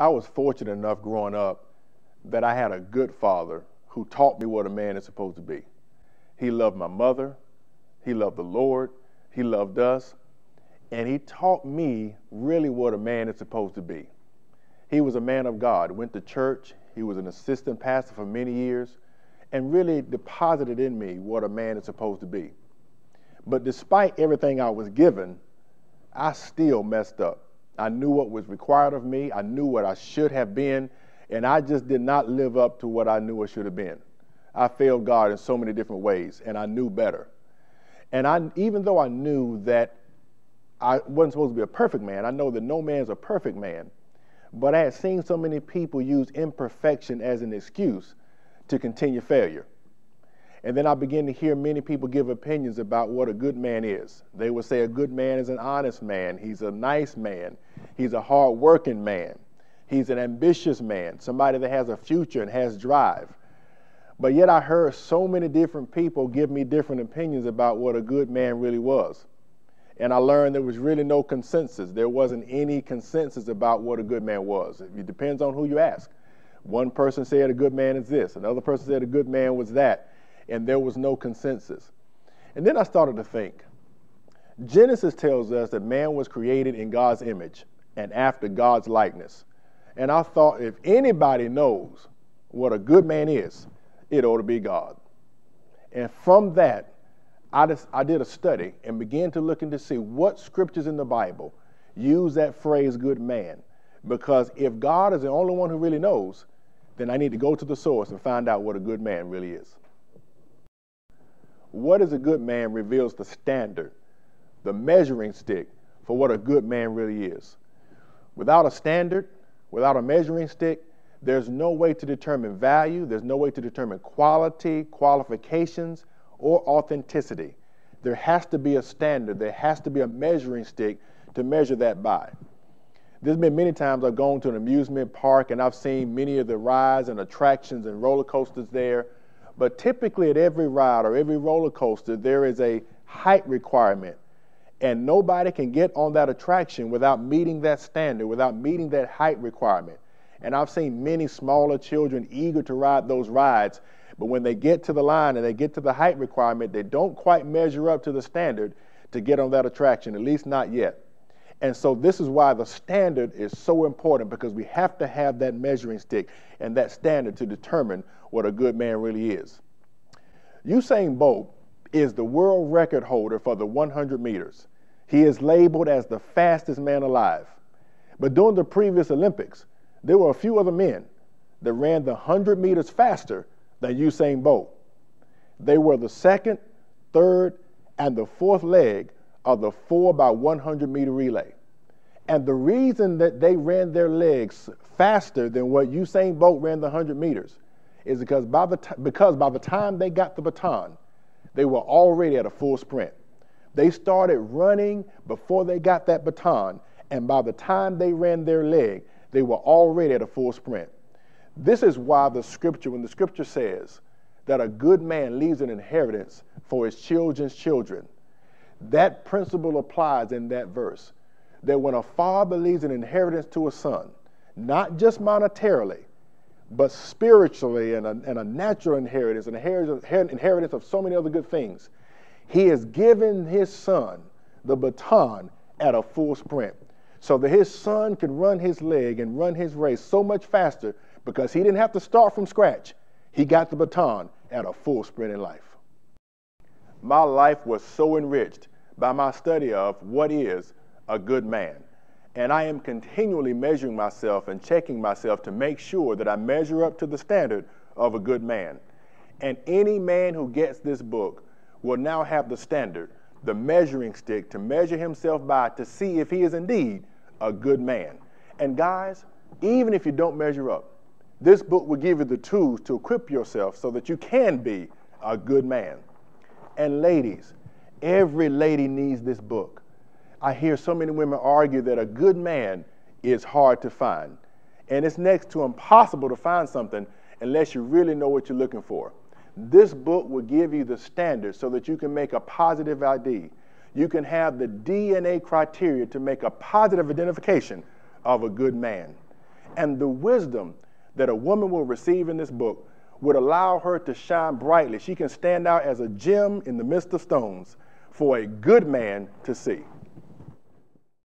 I was fortunate enough growing up that I had a good father who taught me what a man is supposed to be. He loved my mother, he loved the Lord, he loved us, and he taught me really what a man is supposed to be. He was a man of God, went to church, he was an assistant pastor for many years, and really deposited in me what a man is supposed to be. But despite everything I was given, I still messed up. I knew what was required of me, I knew what I should have been, and I just did not live up to what I knew I should have been. I failed God in so many different ways, and I knew better. And even though I knew that I wasn't supposed to be a perfect man, I know that no man's a perfect man, but I had seen so many people use imperfection as an excuse to continue failure. And then I began to hear many people give opinions about what a good man is. They would say a good man is an honest man, he's a nice man, he's a hard-working man, he's an ambitious man, somebody that has a future and has drive. But yet I heard so many different people give me different opinions about what a good man really was. And I learned there was really no consensus. There wasn't any consensus about what a good man was. It depends on who you ask. One person said a good man is this, another person said a good man was that, and there was no consensus. And then I started to think. Genesis tells us that man was created in God's image and after God's likeness. And I thought if anybody knows what a good man is, it ought to be God. And from that, I did a study and began to look into see what scriptures in the Bible use that phrase good man. Because if God is the only one who really knows, then I need to go to the source and find out what a good man really is. What is a good man reveals the standard, the measuring stick for what a good man really is. Without a standard, without a measuring stick, there's no way to determine value, there's no way to determine quality, qualifications, or authenticity. There has to be a standard, there has to be a measuring stick to measure that by. There's been many times I've gone to an amusement park and I've seen many of the rides and attractions and roller coasters there. But typically at every ride or every roller coaster, there is a height requirement. And nobody can get on that attraction without meeting that standard, without meeting that height requirement. And I've seen many smaller children eager to ride those rides, but when they get to the line and they get to the height requirement, they don't quite measure up to the standard to get on that attraction, at least not yet. And so this is why the standard is so important, because we have to have that measuring stick and that standard to determine what a good man really is. Usain Bolt is the world record holder for the 100 meters. He is labeled as the fastest man alive. But during the previous Olympics, there were a few other men that ran the 100 meters faster than Usain Bolt. They were the second, third, and the fourth leg of the 4x100 meter relay. And the reason that they ran their legs faster than what Usain Bolt ran the 100 meters is because by the time they got the baton, they were already at a full sprint. They started running before they got that baton, and by the time they ran their leg, they were already at a full sprint. This is why when the scripture says that a good man leaves an inheritance for his children's children, that principle applies in that verse, that when a father leaves an inheritance to a son, not just monetarily, but spiritually and a natural inheritance, an inheritance of so many other good things, he has given his son the baton at a full sprint so that his son can run his leg and run his race so much faster because he didn't have to start from scratch. He got the baton at a full sprint in life. My life was so enriched by my study of what is a good man. And I am continually measuring myself and checking myself to make sure that I measure up to the standard of a good man. And any man who gets this book will now have the standard, the measuring stick to measure himself by to see if he is indeed a good man. And guys, even if you don't measure up, this book will give you the tools to equip yourself so that you can be a good man. And ladies, every lady needs this book. I hear so many women argue that a good man is hard to find. And it's next to impossible to find something unless you really know what you're looking for. This book will give you the standards so that you can make a positive ID. You can have the DNA criteria to make a positive identification of a good man. And the wisdom that a woman will receive in this book would allow her to shine brightly. She can stand out as a gem in the midst of stones for a good man to see.